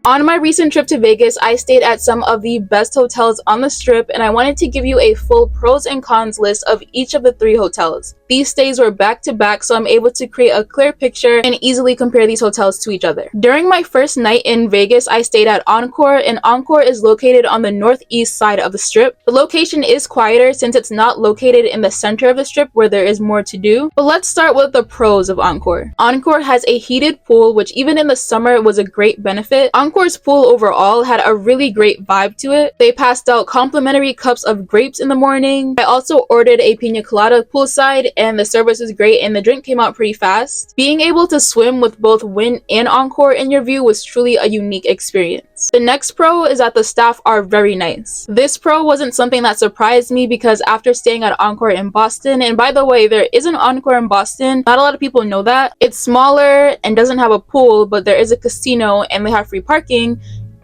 On my recent trip to Vegas, I stayed at some of the best hotels on the Strip, and I wanted to give you a full pros and cons list of each of the 3 hotels. These stays were back to back, so I'm able to create a clear picture and easily compare these hotels to each other. During my first night in Vegas, I stayed at Encore, and Encore is located on the northeast side of the Strip. The location is quieter since it's not located in the center of the Strip where there is more to do. But let's start with the pros of Encore. Encore has a heated pool, which even in the summer was a great benefit. Encore's pool overall had a really great vibe to it. They passed out complimentary cups of grapes in the morning. I also ordered a pina colada poolside, and the service was great and the drink came out pretty fast. Being able to swim with both Wynn and Encore in your view was truly a unique experience. The next pro is that the staff are very nice. This pro wasn't something that surprised me because after staying at Encore in Boston, and by the way, there is an Encore in Boston, not a lot of people know that. It's smaller and doesn't have a pool, but there is a casino and they have free parking,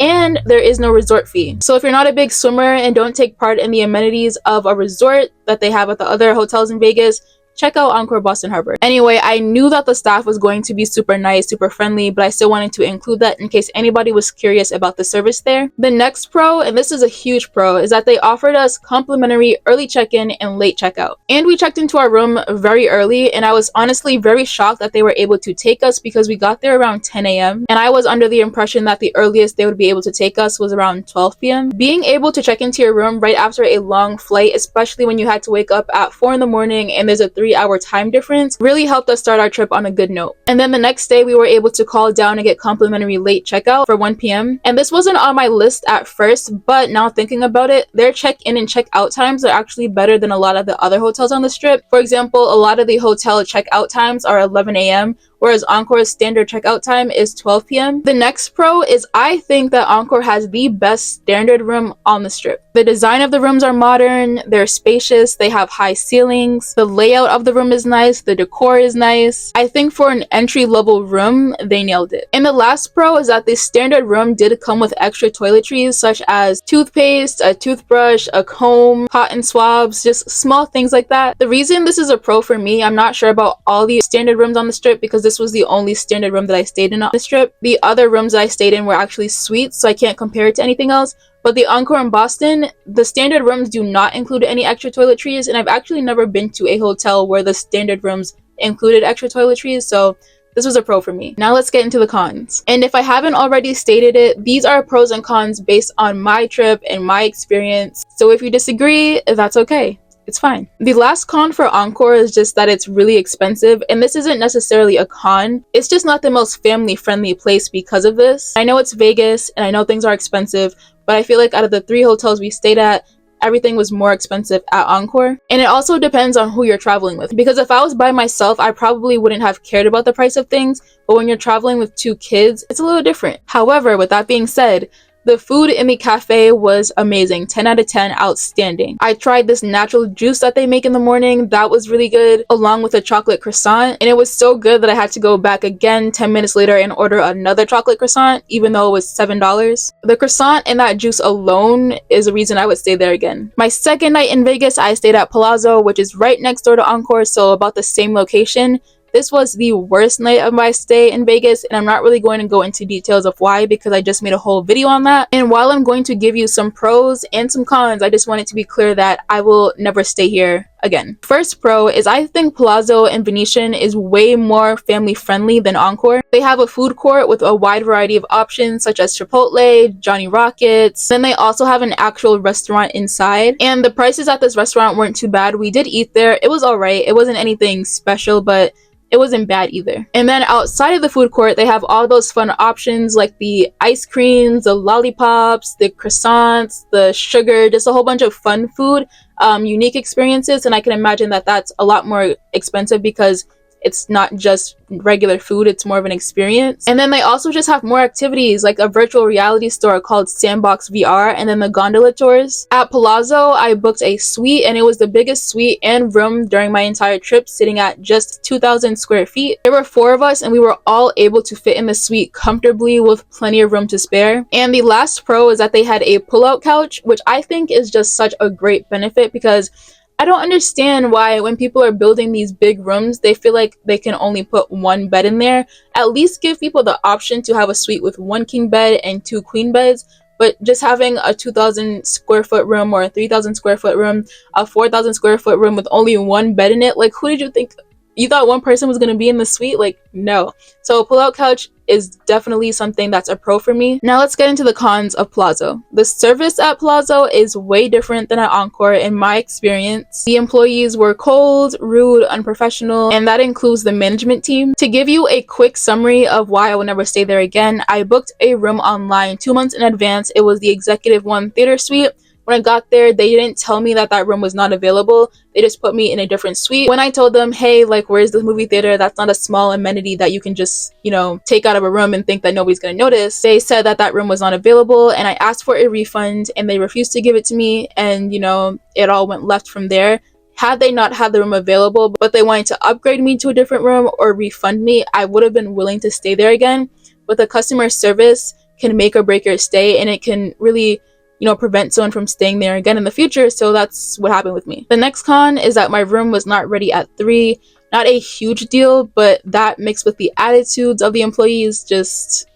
and there is no resort fee. So if you're not a big swimmer and don't take part in the amenities of a resort that they have at the other hotels in Vegas, check out Encore Boston Harbor. Anyway, I knew that the staff was going to be super nice, super friendly, but I still wanted to include that in case anybody was curious about the service there. The next pro, and this is a huge pro, is that they offered us complimentary early check-in and late checkout. And we checked into our room very early, and I was honestly very shocked that they were able to take us because we got there around 10 a.m. and I was under the impression that the earliest they would be able to take us was around 12 p.m. Being able to check into your room right after a long flight, especially when you had to wake up at 4 in the morning and there's a 3-hour time difference, really helped us start our trip on a good note. And then the next day we were able to call down and get complimentary late checkout for 1 p.m. And this wasn't on my list at first, but now thinking about it, their check-in and check-out times are actually better than a lot of the other hotels on the Strip. For example, a lot of the hotel check-out times are 11 a.m. whereas Encore's standard checkout time is 12 p.m. The next pro is I think that Encore has the best standard room on the Strip. The design of the rooms are modern, they're spacious, they have high ceilings, the layout of the room is nice, the decor is nice. I think for an entry-level room, they nailed it. And the last pro is that the standard room did come with extra toiletries such as toothpaste, a toothbrush, a comb, cotton swabs, just small things like that. The reason this is a pro for me, I'm not sure about all the standard rooms on the Strip because this was the only standard room that I stayed in on the Strip. The other rooms that I stayed in were actually suites, so I can't compare it to anything else. But the Encore in Boston, the standard rooms do not include any extra toiletries, and I've actually never been to a hotel where the standard rooms included extra toiletries, so this was a pro for me. Now let's get into the cons. And if I haven't already stated it, these are pros and cons based on my trip and my experience. So if you disagree, that's okay. It's fine. The last con for Encore is just that it's really expensive, and this isn't necessarily a con. It's just not the most family-friendly place because of this. I know it's Vegas, and I know things are expensive, but I feel like out of the 3 hotels we stayed at, everything was more expensive at Encore. And it also depends on who you're traveling with, because if I was by myself, I probably wouldn't have cared about the price of things, but when you're traveling with 2 kids, it's a little different. However, with that being said, the food in the cafe was amazing. 10 out of 10, outstanding. I tried this natural juice that they make in the morning. That was really good, along with a chocolate croissant. And it was so good that I had to go back again 10 minutes later and order another chocolate croissant, even though it was $7. The croissant and that juice alone is a reason I would stay there again. My second night in Vegas, I stayed at Palazzo, which is right next door to Encore, so about the same location. This was the worst night of my stay in Vegas, and I'm not really going to go into details of why because I just made a whole video on that. And while I'm going to give you some pros and some cons, I just want it to be clear that I will never stay here again. First pro is I think Palazzo and Venetian is way more family friendly than Encore. They have a food court with a wide variety of options such as Chipotle, Johnny Rockets. Then they also have an actual restaurant inside, and the prices at this restaurant weren't too bad. We did eat there. It was alright. It wasn't anything special, but it wasn't bad either. And then outside of the food court, they have all those fun options like the ice creams, the lollipops, the croissants, the sugar, just a whole bunch of fun food, unique experiences. And I can imagine that that's a lot more expensive because it's not just regular food, it's more of an experience. And then they also just have more activities like a virtual reality store called Sandbox VR, and then the gondola tours. At Palazzo, I booked a suite, and it was the biggest suite and room during my entire trip, sitting at just 2,000 square feet. There were 4 of us, and we were all able to fit in the suite comfortably with plenty of room to spare. And the last pro is that they had a pull-out couch, which I think is just such a great benefit because I don't understand why when people are building these big rooms, they feel like they can only put one bed in there. At least give people the option to have a suite with one king bed and two queen beds. But just having a 2,000 square foot room or a 3,000 square foot room, a 4,000 square foot room with only one bed in it, like, who did you think? You thought one person was going to be in the suite? Like, no. So a pull-out couch is definitely something that's a pro for me. Now let's get into the cons of Palazzo. The service at Palazzo is way different than at Encore in my experience. The employees were cold, rude, unprofessional, and that includes the management team. To give you a quick summary of why I will never stay there again, I booked a room online 2 months in advance. It was the Executive 1 Theater Suite. When I got there, they didn't tell me that that room was not available. They just put me in a different suite. When I told them, hey, like, where's the movie theater? That's not a small amenity that you can just, you know, take out of a room and think that nobody's gonna notice. They said that that room was not available, and I asked for a refund, and they refused to give it to me, and, you know, it all went left from there. Had they not had the room available, but they wanted to upgrade me to a different room or refund me, I would have been willing to stay there again. But the customer service can make or break your stay, and it can really, you know, prevent someone from staying there again in the future. So that's what happened with me. The next con is that my room was not ready at 3. Not a huge deal, but that mixed with the attitudes of the employees, just,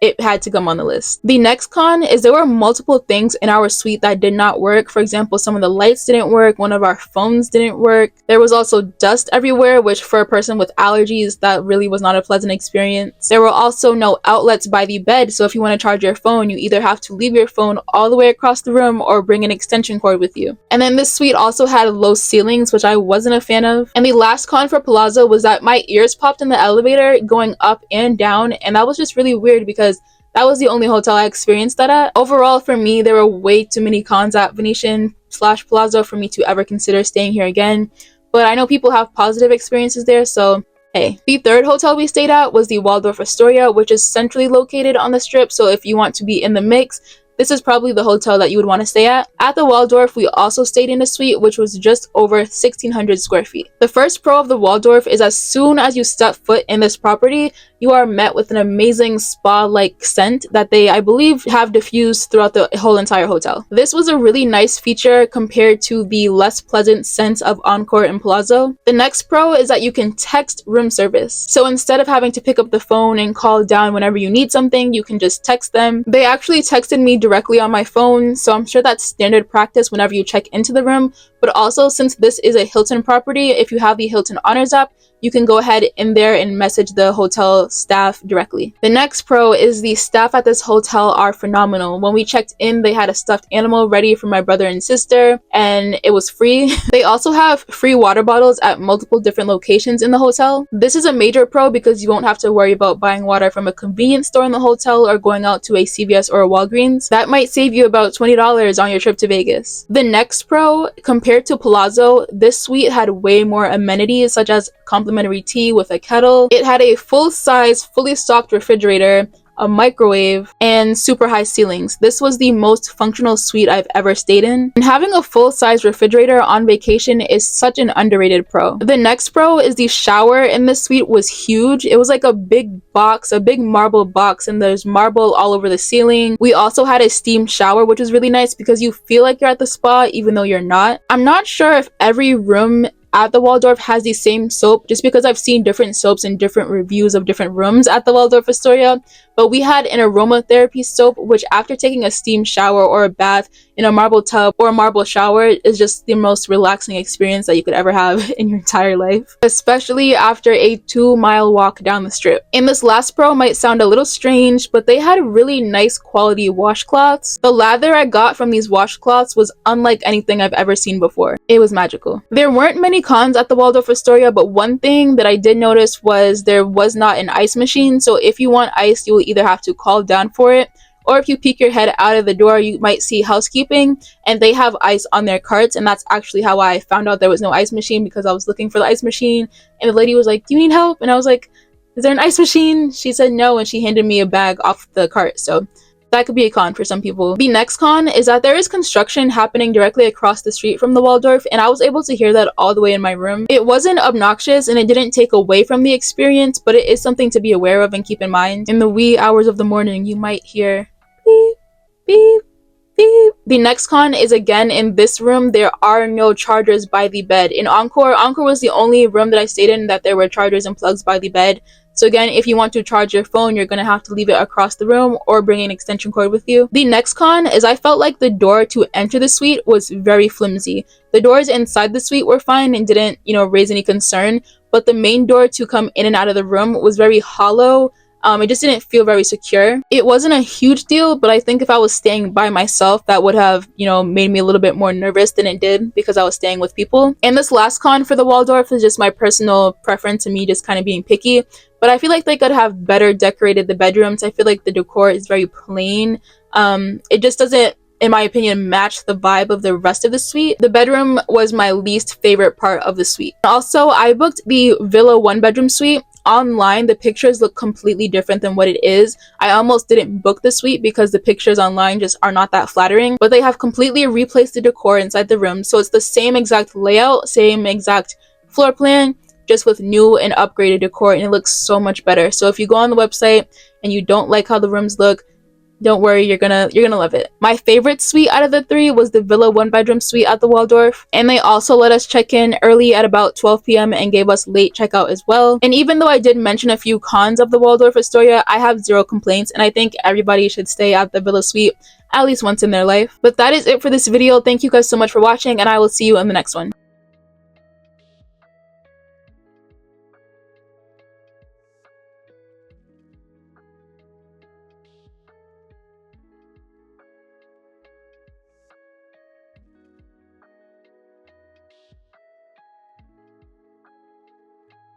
it had to come on the list. The next con is there were multiple things in our suite that did not work. For example, some of the lights didn't work, one of our phones didn't work. There was also dust everywhere, which for a person with allergies, that really was not a pleasant experience. There were also no outlets by the bed, so if you want to charge your phone, you either have to leave your phone all the way across the room or bring an extension cord with you. And then this suite also had low ceilings, which I wasn't a fan of. And the last con for Palazzo was that my ears popped in the elevator going up and down, and that was just really weird because that was the only hotel I experienced that at. Overall, for me, there were way too many cons at Venetian/Palazzo for me to ever consider staying here again. But I know people have positive experiences there, so hey. The third hotel we stayed at was the Waldorf Astoria, which is centrally located on the strip, so if you want to be in the mix, this is probably the hotel that you would want to stay at. At the Waldorf, we also stayed in a suite, which was just over 1,600 square feet. The first pro of the Waldorf is as soon as you step foot in this property, you are met with an amazing spa-like scent that they, I believe, have diffused throughout the whole entire hotel. This was a really nice feature compared to the less pleasant scent of Encore and Palazzo. The next pro is that you can text room service. So instead of having to pick up the phone and call down whenever you need something, you can just text them. They actually texted me directly on my phone, so I'm sure that's standard practice whenever you check into the room. But also, since this is a Hilton property, if you have the Hilton Honors app, you can go ahead in there and message the hotel staff directly. The next pro is the staff at this hotel are phenomenal. When we checked in, they had a stuffed animal ready for my brother and sister, and it was free. They also have free water bottles at multiple different locations in the hotel. This is a major pro because you won't have to worry about buying water from a convenience store in the hotel or going out to a CVS or a Walgreens. That might save you about $20 on your trip to Vegas. The next pro, compared to Palazzo, this suite had way more amenities such as complimentary tea with a kettle. It had a full-size, fully stocked refrigerator, a microwave, and super high ceilings. This was the most functional suite I've ever stayed in. And having a full-size refrigerator on vacation is such an underrated pro. The next pro is the shower in this suite was huge. It was like a big box, a big marble box, and there's marble all over the ceiling. We also had a steam shower, which was really nice because you feel like you're at the spa even though you're not. I'm not sure if every room at the Waldorf has the same soap, just because I've seen different soaps and different reviews of different rooms at the Waldorf Astoria. But we had an aromatherapy soap, which after taking a steam shower or a bath in a marble tub or a marble shower is just the most relaxing experience that you could ever have in your entire life, especially after a 2-mile walk down the strip. And this last pro might sound a little strange, but they had really nice quality washcloths. The lather I got from these washcloths was unlike anything I've ever seen before. It was magical. There weren't many cons at the Waldorf Astoria, but one thing that I did notice was there was not an ice machine. So if you want ice, you will either have to call down for it, or if you peek your head out of the door, you might see housekeeping and they have ice on their carts. And that's actually how I found out there was no ice machine, because I was looking for the ice machine and the lady was like, "Do you need help?" And I was like, "Is there an ice machine?" She said no, and she handed me a bag off the cart. So that could be a con for some people. The next con is that there is construction happening directly across the street from the Waldorf, and I was able to hear that all the way in my room. It wasn't obnoxious and it didn't take away from the experience, but it is something to be aware of and keep in mind. In the wee hours of the morning, you might hear beep, beep, beep. The next con is, again, in this room there are no chargers by the bed. In Encore was the only room that I stayed in that there were chargers and plugs by the bed. So again, if you want to charge your phone, you're going to have to leave it across the room or bring an extension cord with you. The next con is I felt like the door to enter the suite was very flimsy. The doors inside the suite were fine and didn't, raise any concern, but the main door to come in and out of the room was very hollow. It just didn't feel very secure. It wasn't a huge deal, but I think if I was staying by myself, that would have, made me a little bit more nervous than it did because I was staying with people. And this last con for the Waldorf is just my personal preference and me just kind of being picky. But I feel like they could have better decorated the bedrooms. I feel like the decor is very plain. It just doesn't, in my opinion, match the vibe of the rest of the suite. The bedroom was my least favorite part of the suite. Also, I booked the Villa 1-bedroom suite. Online, the pictures look completely different than what it is. I almost didn't book the suite because the pictures online just are not that flattering, but they have completely replaced the decor inside the room. So it's the same exact layout, same exact floor plan, just with new and upgraded decor, and it looks so much better. So if you go on the website and you don't like how the rooms look, don't worry, you're gonna love it. My favorite suite out of the 3 was the Villa 1-bedroom suite at the Waldorf, and they also let us check in early at about 12 p.m. and gave us late checkout as well. And even though I did mention a few cons of the Waldorf Astoria, I have 0 complaints, and I think everybody should stay at the Villa suite at least once in their life. But that is it for this video. Thank you guys so much for watching, and I will see you in the next one.